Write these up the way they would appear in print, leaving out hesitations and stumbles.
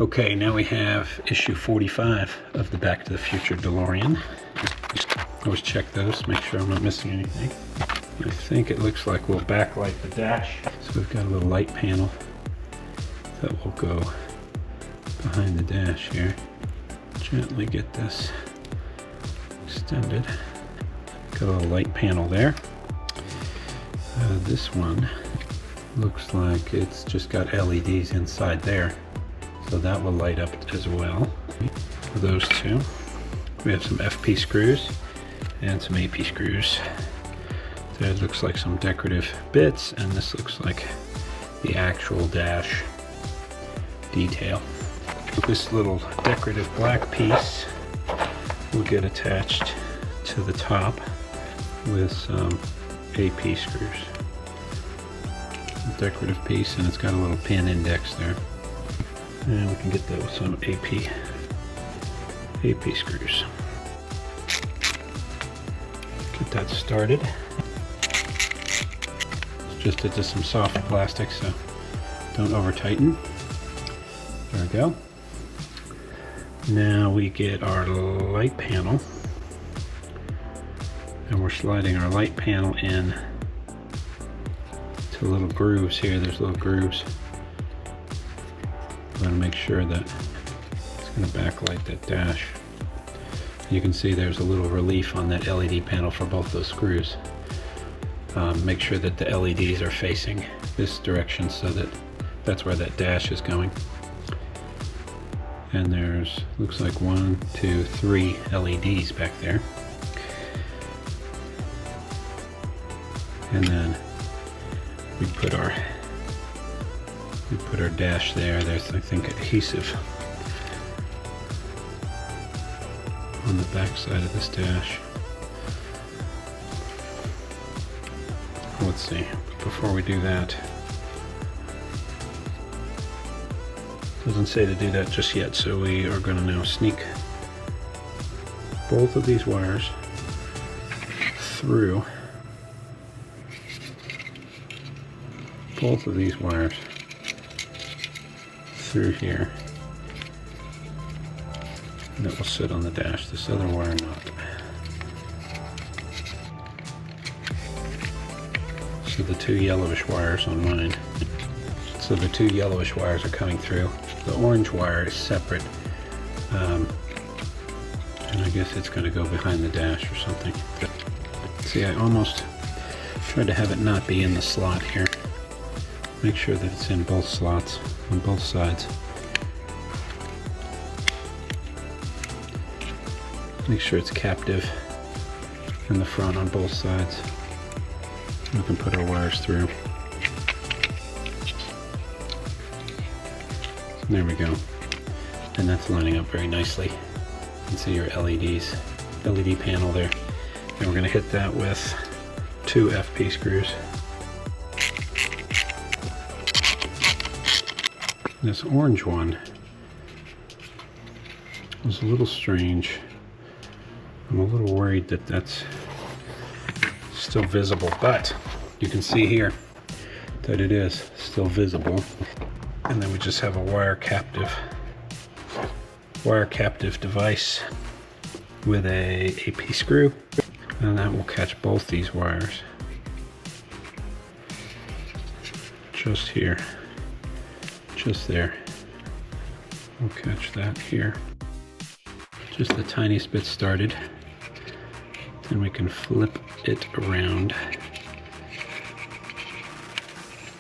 Okay, now we have issue 45 of the Back to the Future DeLorean. Always check those, make sure I'm not missing anything. I think it looks like we'll backlight the dash. So we've got a little light panel that will go behind the dash here. Gently get this extended. Got a little light panel there. This one looks like it's just got LEDs inside there. So that will light up as well. For those two, we have some FP screws and some AP screws. That looks like some decorative bits, and this looks like the actual dash detail. This little decorative black piece will get attached to the top with some AP screws. A decorative piece, and it's got a little pin index there. And we can get that with some AP screws. Get that started. It's just into some soft plastic, so don't over tighten. There we go. Now we get our light panel, and we're sliding our light panel in to little grooves here. There's little grooves. I'm going to make sure that it's going to backlight that dash. You can see there's a little relief on that LED panel for both those screws. Make sure that the LEDs are facing this direction so that that's where that dash is going. And there's, looks like 1, 2, 3 LEDs back there. And then we put our dash there. There's, I think, adhesive on the back side of this dash. Let's see, before we do that, doesn't say to do that just yet, so we are going to now sneak both of these wires through through here, and that will sit on the dash, this other wire not. So the two yellowish wires on mine, so the two yellowish wires are coming through. The orange wire is separate, and I guess it's going to go behind the dash or something. See, I almost tried to have it not be in the slot here. Make sure that it's in both slots on both sides. Make sure it's captive in the front on both sides. We can put our wires through. There we go. And that's lining up very nicely. You can see your LEDs, LED panel there. And we're going to hit that with 2 FP screws. This orange one was a little strange. I'm a little worried that that's still visible, but you can see here that it is still visible. And then we just have a wire captive device with a AP screw, and that will catch both these wires just here, just there. We'll catch that here. Just the tiniest bit started. Then we can flip it around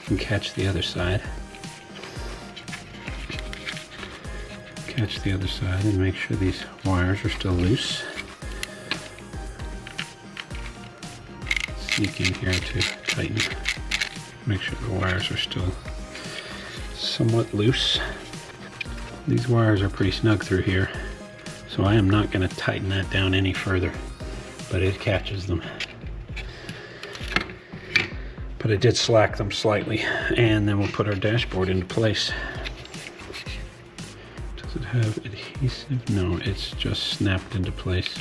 and catch the other side. Catch the other side and make sure these wires are still loose. Sneak in here to tighten. Make sure the wires are still somewhat loose. These wires are pretty snug through here, so I am not going to tighten that down any further, but it catches them. But but it did slack them slightly. And then we'll put our dashboard into place. Does it have adhesive? No, it's just snapped into place.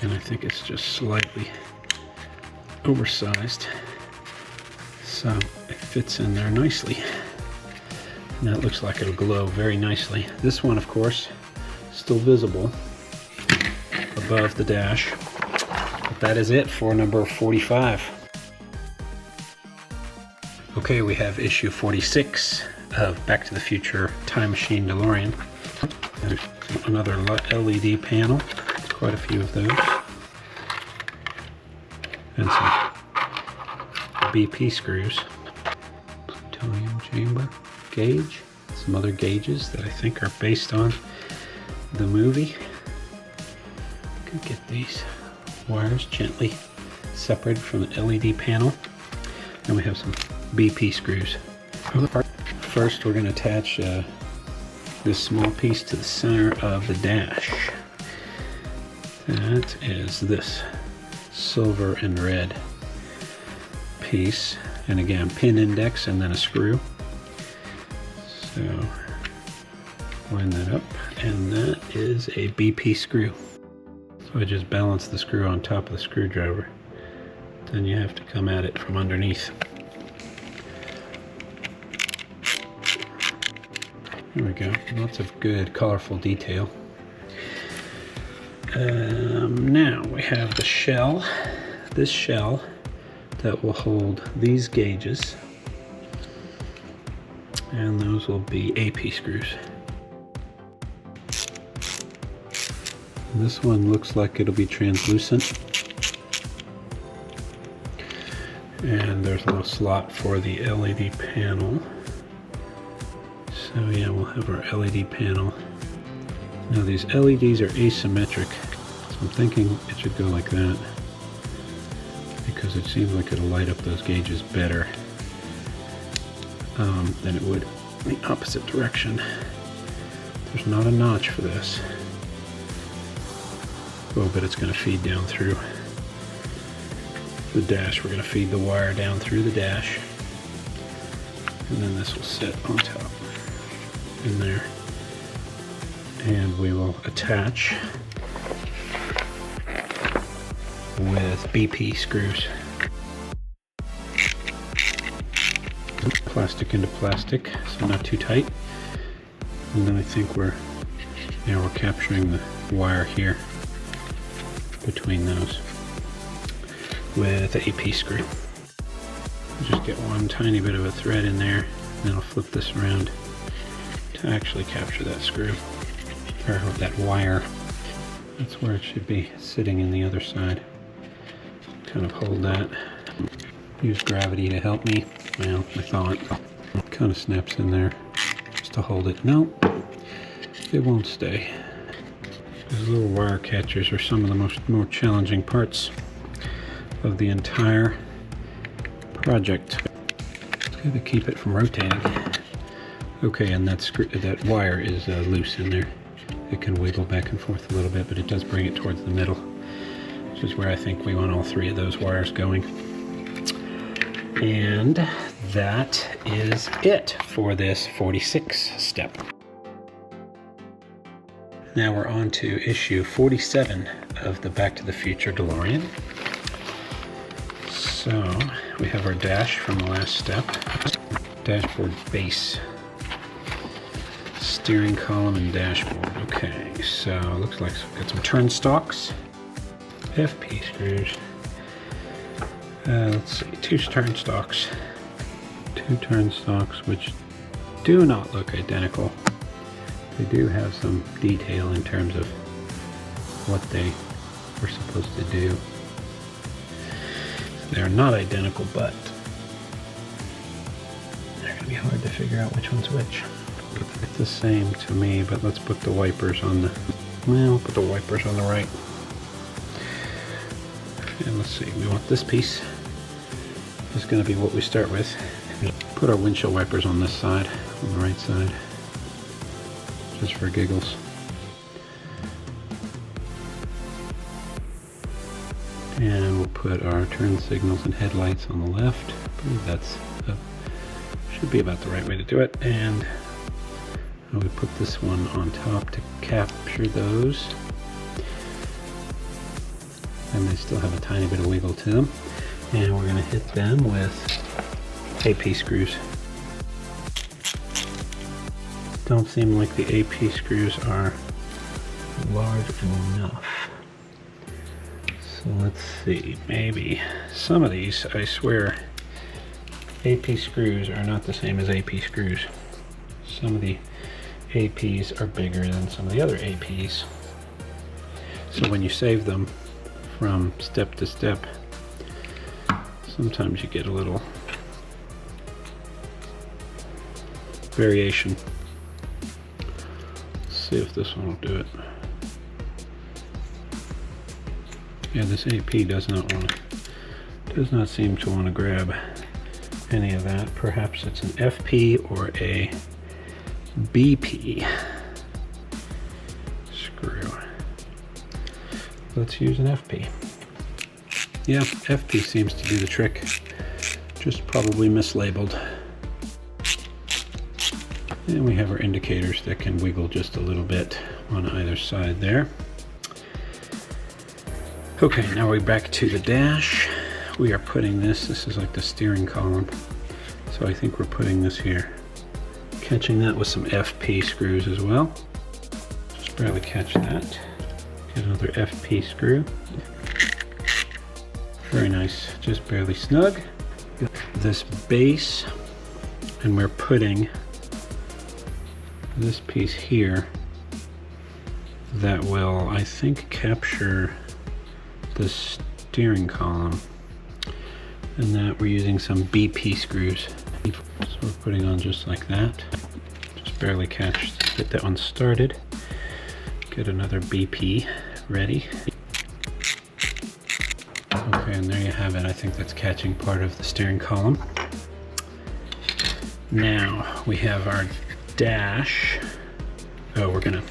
And I think it's just slightly oversized, so it fits in there nicely. And that looks like it'll glow very nicely. This one, of course, still visible above the dash. But that is it for number 45. Okay, we have issue 46 of Back to the Future Time Machine DeLorean. Another LED panel, quite a few of those. And some BP screws. Plutonium chamber gauge. Some other gauges that I think are based on the movie. Could get these wires gently separated from the LED panel. And we have some BP screws. First, we're going to attach this small piece to the center of the dash. That is this silver and red piece, and again pin index and then a screw. So line that up, and that is a BP screw. So I just balance the screw on top of the screwdriver, then you have to come at it from underneath. There we go, lots of good colorful detail. Now we have the shell, this shell that will hold these gauges, and those will be AP screws. This one looks like it'll be translucent, and there's a little slot for the LED panel. So yeah, we'll have our LED panel. Now these LEDs are asymmetric, so I'm thinking it should go like that, because it seems like it'll light up those gauges better than it would in the opposite direction. There's not a notch for this. Oh, but it's going to feed down through the dash. We're going to feed the wire down through the dash, and then this will sit on top in there. And we will attach with BP screws. Plastic into plastic, so not too tight. And then I think we're capturing the wire here between those with the AP screw. Just get one tiny bit of a thread in there, and then I'll flip this around to actually capture that screw. Or that wire. That's where it should be sitting in the other side. Kind of hold that. Use gravity to help me. Well, I thought. Kind of snaps in there just to hold it. No, it won't stay. These little wire catchers are some of the more challenging parts of the entire project. It's good to keep it from rotating. Okay, and that wire is loose in there. It can wiggle back and forth a little bit, but it does bring it towards the middle, which is where I think we want all three of those wires going. And that is it for this 46 step. Now we're on to issue 47 of the Back to the Future DeLorean. So we have our dash from the last step, dashboard base, steering column and dashboard. Okay, so it looks like we've got some turn stalks, FP screws. Let's see, two turn stalks which do not look identical. They do have some detail in terms of what they were supposed to do. They're not identical, but they're going to be hard to figure out which one's which. It's the same to me, but let's put the wipers on the, well, put the wipers on the right. And let's see, we want this piece is going to be what we start with. Put our windshield wipers on this side, on the right side, just for giggles. And we'll put our turn signals and headlights on the left. I believe that's should be about the right way to do it. And we put this one on top to capture those. And they still have a tiny bit of wiggle to them. And we're going to hit them with AP screws. Don't seem like the AP screws are large enough. So let's see, maybe some of these, I swear, AP screws are not the same as AP screws. Some of the APs are bigger than some of the other APs. So when you save them from step to step, sometimes you get a little variation. Let's see if this one will do it. Yeah, this AP does not seem to want to grab any of that. Perhaps it's an FP or a BP screw. Let's use an FP. Yeah, FP seems to do the trick. Just probably mislabeled. And we have our indicators that can wiggle just a little bit on either side there. Okay, now we're back to the dash. We are putting this is like the steering column. So I think we're putting this here. Catching that with some FP screws as well. Just barely catch that. Get another FP screw. Very nice, just barely snug. This base, and we're putting this piece here that will, I think, capture the steering column, and that we're using some BP screws. So we're putting on just like that. Just barely catch, get that one started. Get another BP ready. Okay, and there you have it. I think that's catching part of the steering column. Now we have our dash. Oh, we're gonna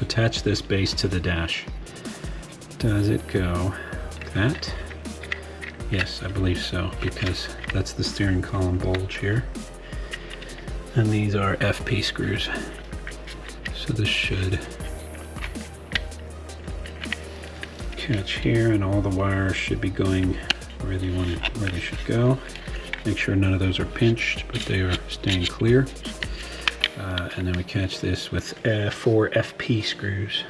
attach this base to the dash. Does it go like that? Yes, I believe so, because that's the steering column bulge here. And these are FP screws. So this should catch here, and all the wires should be going where they should go. Make sure none of those are pinched, but they are staying clear. And then we catch this with 4 FP screws.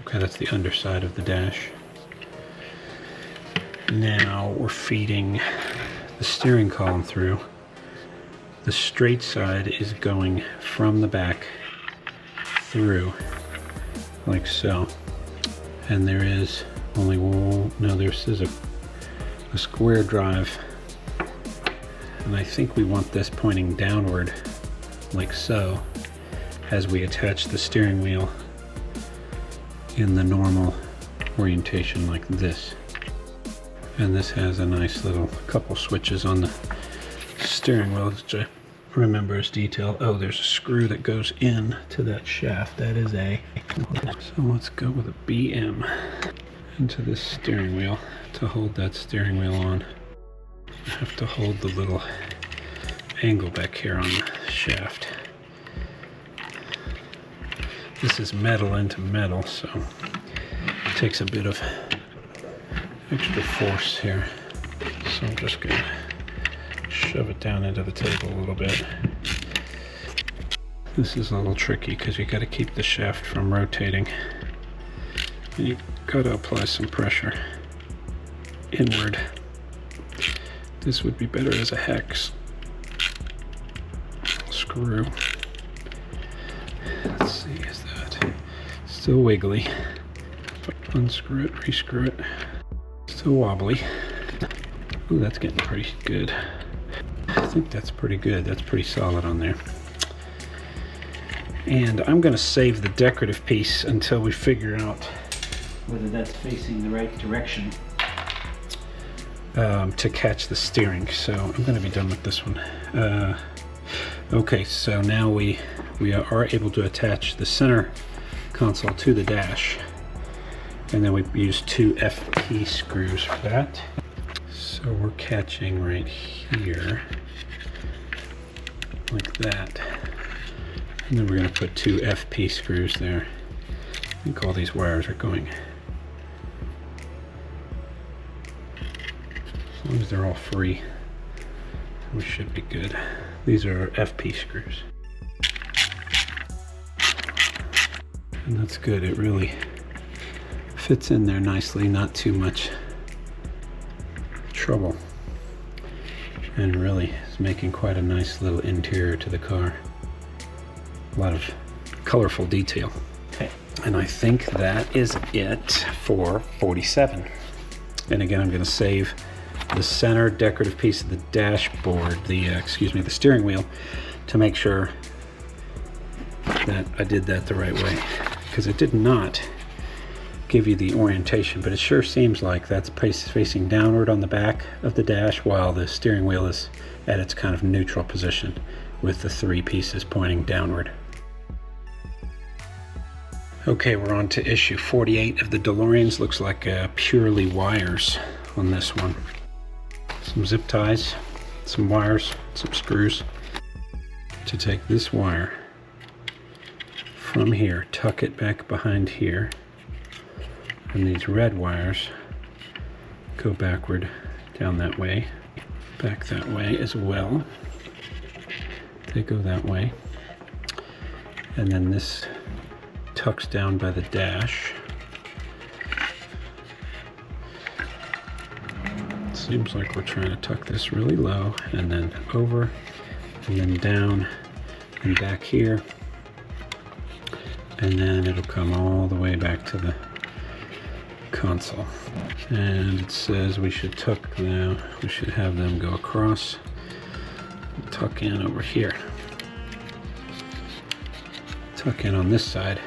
Okay, that's the underside of the dash. Now we're feeding the steering column through. The straight side is going from the back through, like so. And there is only one, no, this is a square drive. And I think we want this pointing downward, like so, as we attach the steering wheel in the normal orientation like this. And this has a nice little couple switches on the steering wheel, which I remember as detail. Oh, there's a screw that goes in to that shaft. That is a. So let's go with a BM into this steering wheel to hold that steering wheel on. I have to hold the little angle back here on the shaft. This is metal into metal, so it takes a bit of extra force here. So I'm just gonna shove it down into the table a little bit. This is a little tricky because you got to keep the shaft from rotating. And you got to apply some pressure inward. This would be better as a hex screw. Let's see, is that still wiggly? Unscrew it, rescrew it. Still wobbly. Ooh, that's getting pretty good. I think that's pretty good. That's pretty solid on there. And I'm going to save the decorative piece until we figure out whether that's facing the right direction to catch the steering. So I'm going to be done with this one. Okay, so now we we are able to attach the center console to the dash. And then we use 2 FP screws for that. So we're catching right here, like that. And then we're going to put 2 FP screws there. I think all these wires are going. As long as they're all free, we should be good. These are FP screws. And that's good, it really fits in there nicely, not too much trouble. And really is making quite a nice little interior to the car. A lot of colorful detail. Okay. And I think that is it for 47. And again, I'm going to save the center decorative piece of the dashboard, the steering wheel, to make sure that I did that the right way, because it did not give you the orientation, but it sure seems like that's facing downward on the back of the dash while the steering wheel is at its kind of neutral position with the 3 pieces pointing downward. Okay, we're on to issue 48 of the Deloreans. Looks like purely wires on this one. Some zip ties, some wires, some screws. To take this wire from here, tuck it back behind here, and these red wires go backward down that way, back that way as well. They go that way. And then this tucks down by the dash. Seems like we're trying to tuck this really low, and then over, and then down, and back here. And then it'll come all the way back to the console. And it says we should tuck them, we should have them go across, tuck in over here. Tuck in on this side,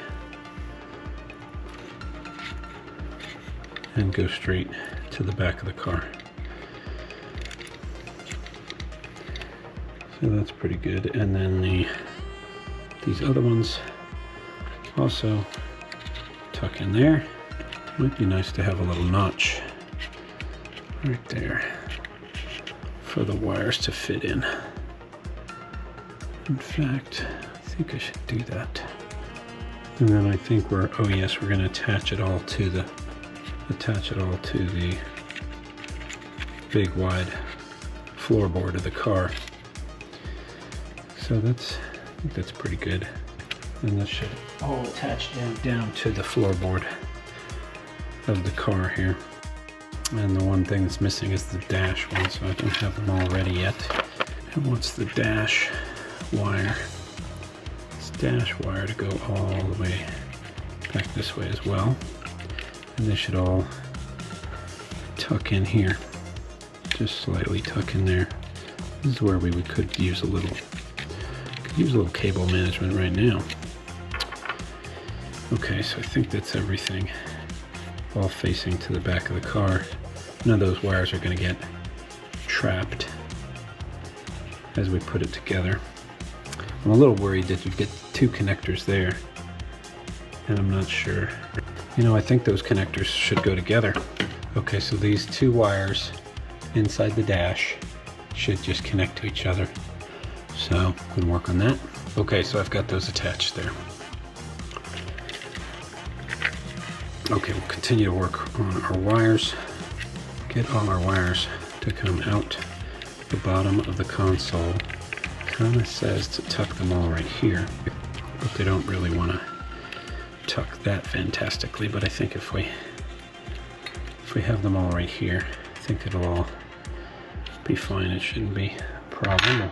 and go straight to the back of the car. So that's pretty good. And then these other ones also tuck in there. Might be nice to have a little notch right there for the wires to fit in. In fact, I think I should do that. And then I think we're going to attach it all to the big wide floorboard of the car. So I think that's pretty good. And this should all attach down to the floorboard of the car here. And the one thing that's missing is the dash one, so I don't have them all ready yet. And what's the dash wire? It's dash wire to go all the way back this way as well. And they should all tuck in here. Just slightly tuck in there. This is where we could use a little cable management right now. Okay, so I think that's everything. All facing to the back of the car. None of those wires are going to get trapped as we put it together. I'm a little worried that you get 2 connectors there, and I'm not sure. You know, I think those connectors should go together. Okay, so these 2 wires inside the dash should just connect to each other. So we can work on that. Okay, so I've got those attached there. Okay, we'll continue to work on our wires. Get all our wires to come out the bottom of the console. Kind of says to tuck them all right here, but they don't really want to tuck that fantastically. But I think if we have them all right here, I think it'll all be fine. It shouldn't be a problem. We'll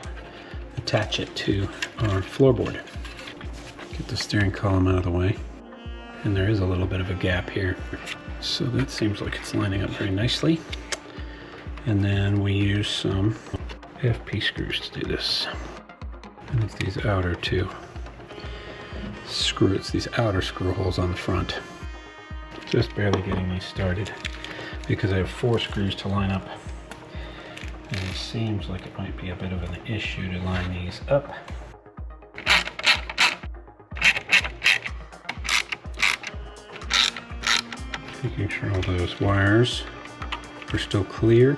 attach it to our floorboard. Get the steering column out of the way. And there is a little bit of a gap here. So that seems like it's lining up very nicely. And then we use some FP screws to do this. And it's these outer 2 screws, these outer screw holes on the front. Just barely getting these started because I have 4 screws to line up. And it seems like it might be a bit of an issue to line these up. Making sure all those wires are still clear.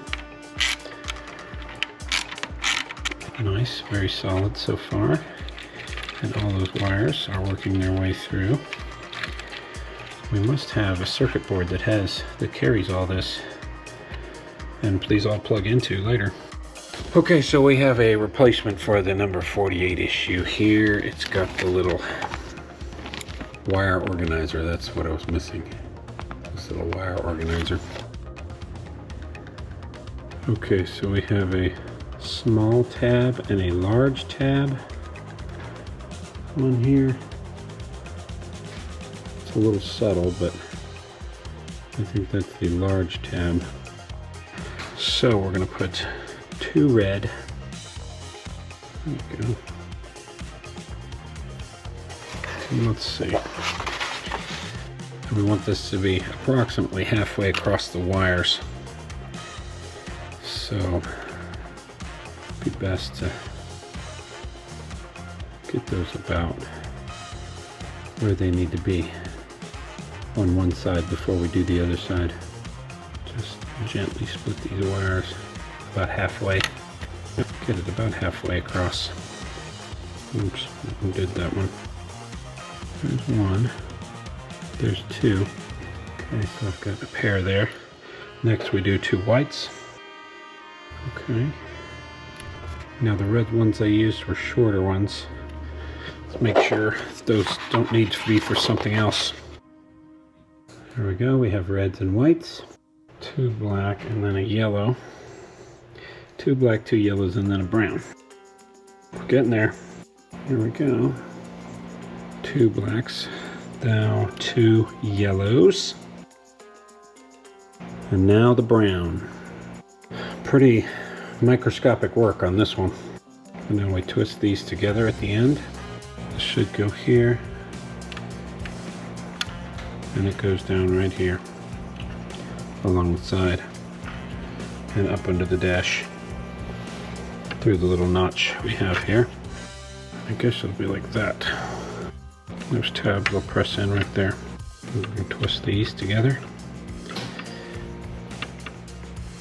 Nice, very solid so far. And all those wires are working their way through. We must have a circuit board that carries all this, and please all plug into later. Okay, so we have a replacement for the number 48 issue here. It's got the little wire organizer. That's what I was missing. This little wire organizer. Okay, so we have a small tab and a large tab on here. It's a little subtle, but I think that's the large tab. So we're going to put 2 red. There we go. And let's see. We want this to be approximately halfway across the wires. So it'd be best to get those about where they need to be on one side before we do the other side. Just gently split these wires about halfway. Get it about halfway across. Oops, I did that one. There's 1. There's 2. Okay, so I've got a pair there. Next we do 2 whites. Okay. Now the red ones I used were shorter ones. Let's make sure those don't need to be for something else. There we go, we have reds and whites. 2 black and then a yellow. 2 black, 2 yellows, and then a brown. We're getting there. Here we go. 2 blacks. Now 2 yellows. And now the brown. Pretty microscopic work on this one. And now we twist these together at the end. This should go here. And it goes down right here along the side and up under the dash through the little notch we have here. I guess it'll be like that. Those tabs will press in right there. We can twist these together.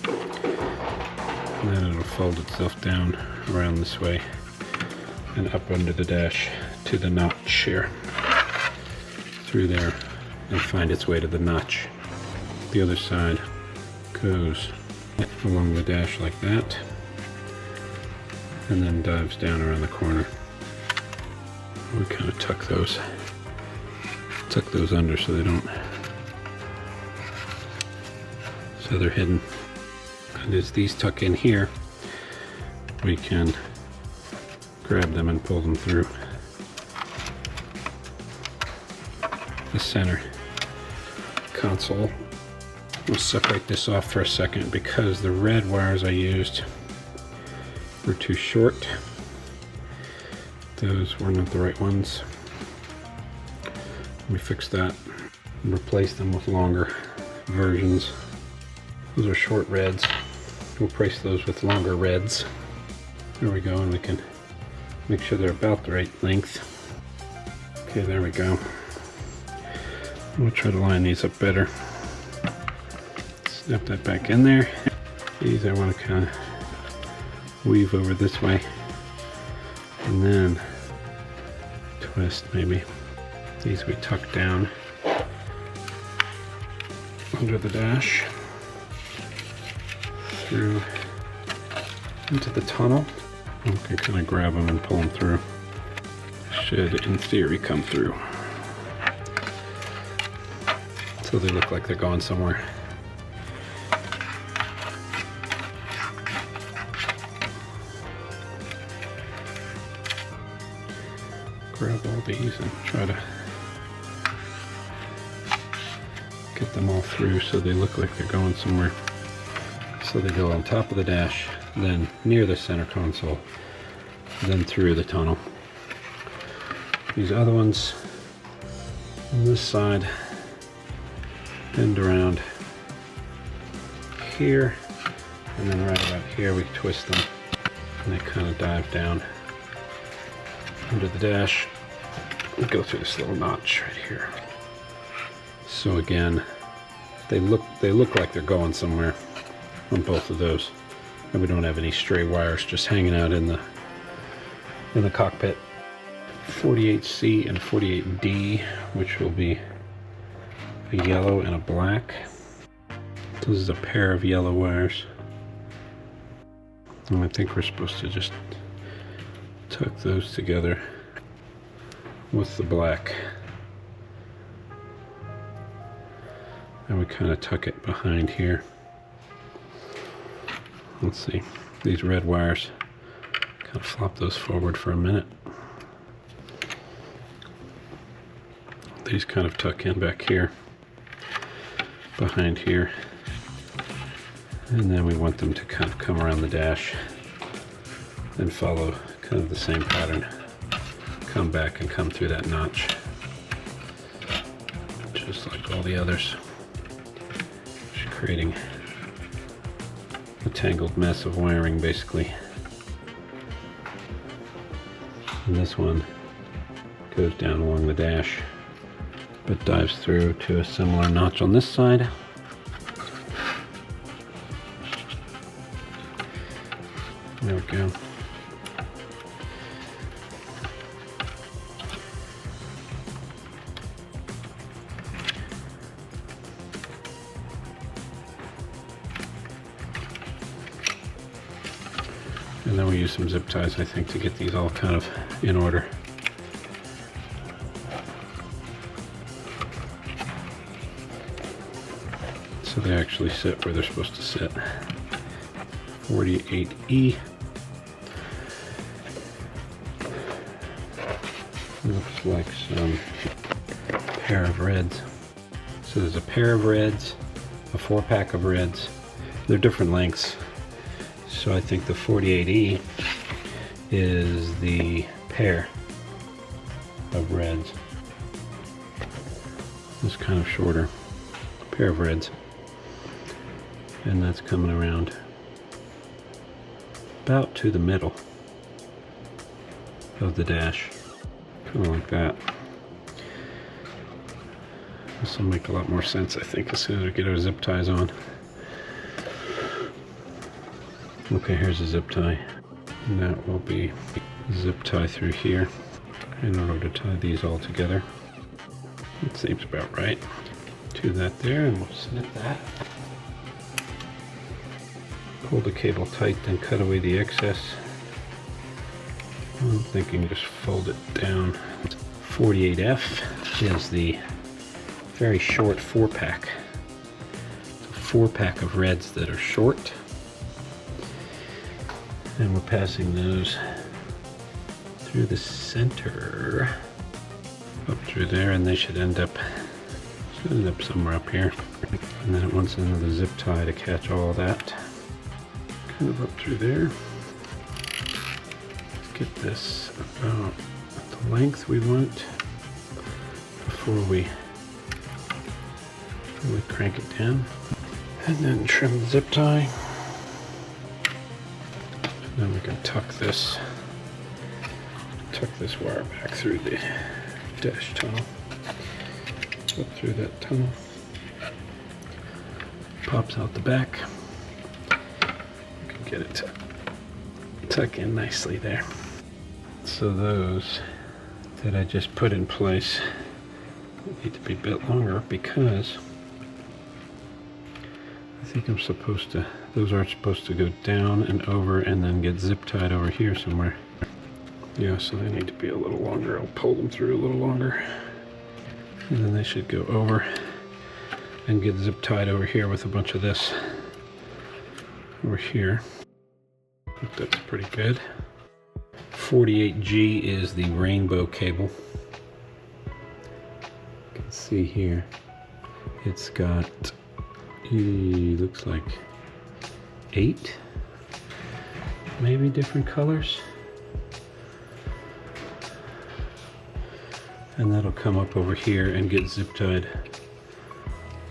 And then it'll fold itself down around this way and up under the dash to the notch here. Through there and find its way to the notch. The other side goes along the dash like that and then dives down around the corner. We kind of tuck those under so they don't, so they're hidden. And as these tuck in here, we can grab them and pull them through the center console. We'll separate this off for a second because the red wires I used were too short. Those were not the right ones. Let me fix that and replace them with longer versions. Those are short reds. We'll replace those with longer reds. There we go, and we can make sure they're about the right length. Okay, there we go. We'll try to line these up better. Snap that back in there. These I want to kind of weave over this way and then twist maybe. These we tuck down under the dash through into the tunnel. We can kind of grab them and pull them through. Should in theory come through. So they look like they're going somewhere. Grab all these and try to get them all through so they look like they're going somewhere. So they go on top of the dash, then near the center console, then through the tunnel. These other ones on this side bend around here, and then right about here we twist them and they kind of dive down under the dash and go through this little notch right here. So again, They look like they're going somewhere on both of those. And we don't have any stray wires just hanging out in the cockpit. 48C and 48D, which will be a yellow and a black. This is a pair of yellow wires. And I think we're supposed to just tuck those together with the black. And we kind of tuck it behind here. Let's see, these red wires, kind of flop those forward for a minute. These kind of tuck in back here, behind here. And then we want them to kind of come around the dash and follow kind of the same pattern. Come back and come through that notch, just like all the others. Just creating a tangled mess of wiring, basically. And this one goes down along the dash, but dives through to a similar notch on this side. There we go. And then we use some zip ties, I think, to get these all kind of in order. So they actually sit where they're supposed to sit. 48E. Looks like some pair of reds. So there's a pair of reds, a 4-pack of reds. They're different lengths. So I think the 48E is the pair of reds. This kind of shorter pair of reds. And that's coming around about to the middle of the dash. Kind of like that. This will make a lot more sense, I think, as soon as we get our zip ties on. Okay, here's a zip tie. And that will be zip tie through here in order to tie these all together. It seems about right. Do that there, and we'll snip that. Pull the cable tight, then cut away the excess. I'm thinking just fold it down. 48F is the very short 4-pack. It's a 4-pack of reds that are short. And we're passing those through the center, up through there, and they should end up somewhere up here. And then it wants another zip tie to catch all that. Kind of up through there. Get this about the length we want before we crank it down. And then trim the zip tie. Then we can tuck this wire back through the dash tunnel, up through that tunnel, pops out the back. We can get it to tuck in nicely there. So those that I just put in place need to be a bit longer because I think I'm supposed to, those aren't supposed to go down and over and then get zip tied over here somewhere. Yeah, so they need to be a little longer. I'll pull them through a little longer. And then they should go over and get zip tied over here with a bunch of this over here. I think that's pretty good. 48G is the rainbow cable. You can see here, it's got, looks like 8 maybe different colors. And that'll come up over here and get zip tied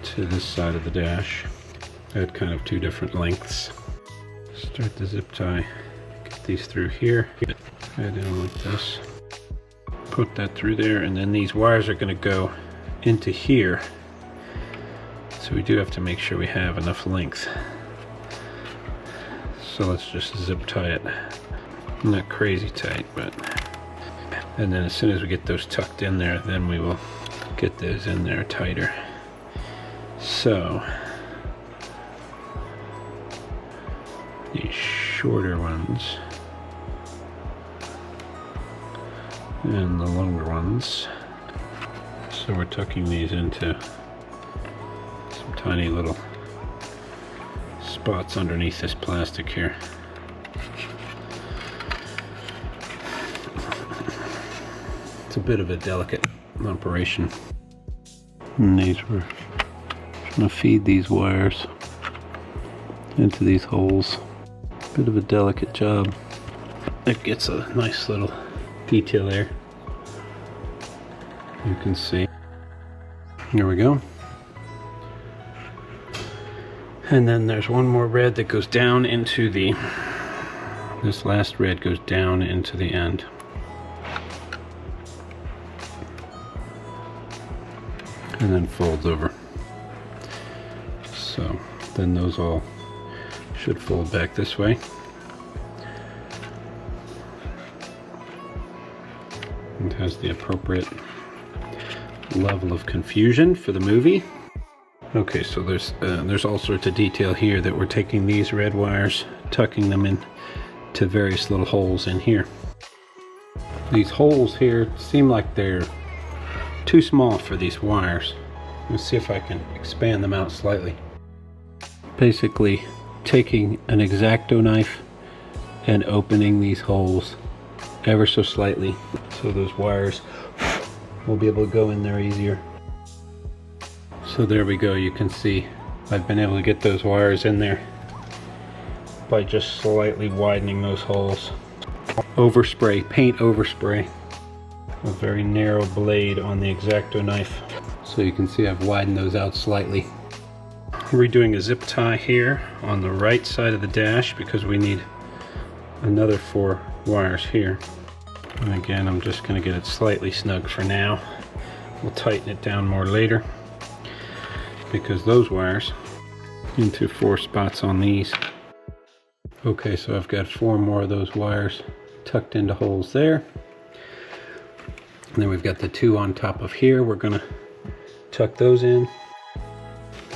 to this side of the dash at kind of 2 different lengths. Start the zip tie, get these through here, head in like this, put that through there, and then these wires are going to go into here So we do have to make sure we have enough length. So let's just zip tie it. Not crazy tight, but... And then as soon as we get those tucked in there, then we will get those in there tighter. So, these shorter ones and the longer ones. So we're tucking these into some tiny little spots underneath this plastic here. It's a bit of a delicate operation. And these we're trying to feed these wires into these holes. Bit of a delicate job. It gets a nice little detail there. You can see. Here we go. And then there's one more red that goes down into the, this last red goes down into the end. And then folds over. So then those all should fold back this way. It has the appropriate level of confusion for the movie. Okay, so there's all sorts of detail here that we're taking these red wires, tucking them in to various little holes in here. These holes here seem like they're too small for these wires. Let's see if I can expand them out slightly. Basically taking an X-Acto knife and opening these holes ever so slightly so those wires will be able to go in there easier. So there we go, you can see I've been able to get those wires in there by just slightly widening those holes. Overspray, paint overspray. A very narrow blade on the X-Acto knife. So you can see I've widened those out slightly. We're doing a zip tie here on the right side of the dash because we need another 4 wires here. And again, I'm just going to get it slightly snug for now. We'll tighten it down more later because those wires into 4 spots on these. Okay, so I've got 4 more of those wires tucked into holes there. And then we've got the 2 on top of here. We're going to tuck those in.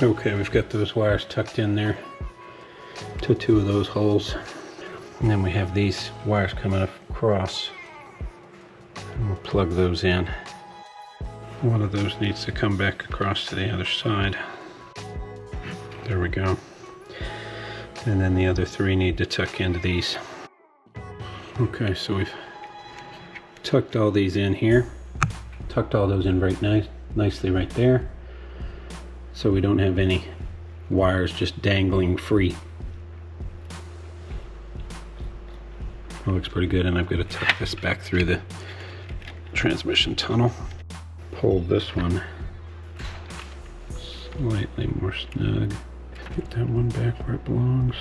Okay, we've got those wires tucked in there to 2 of those holes. And then we have these wires coming across. And we'll plug those in. One of those needs to come back across to the other side. There we go. And then the other 3 need to tuck into these. Okay, so we've tucked all these in here. Tucked all those in right nicely right there. So we don't have any wires just dangling free. That looks pretty good, and I've got to tuck this back through the transmission tunnel. Pull this one slightly more snug. Get that one back where it belongs.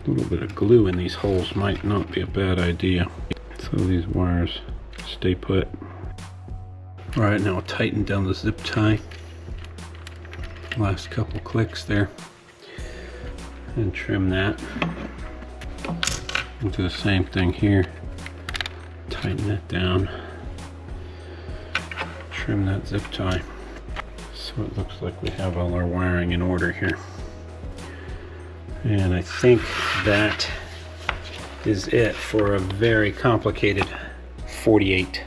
A little bit of glue in these holes might not be a bad idea. So these wires stay put. Alright, now I'll tighten down the zip tie. Last couple clicks there. And trim that. We'll do the same thing here. Tighten that down. Trim that zip tie. So it looks like we have all our wiring in order here. And I think that is it for a very complicated 48